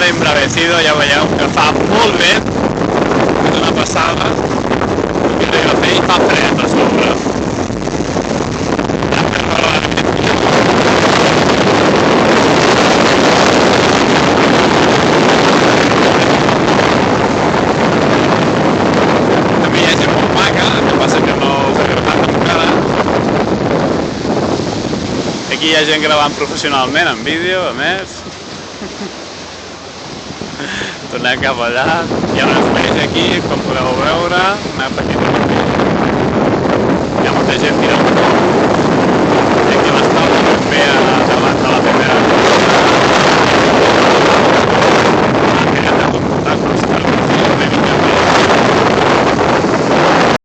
mar embravecido, ja veieu que fa molt vent, és una passada, que arriba a fer i fa fred a sobre. També hi ha gent molt maca, el que passa que no us he gravat encara. Aquí hi ha gent gravant professionalment en vídeo, a més. Tornem cap allà, hi ha unes més aquí, com podeu veure, una petita hi ha molta gent tirant un poc, i aquí l'estava ben bé a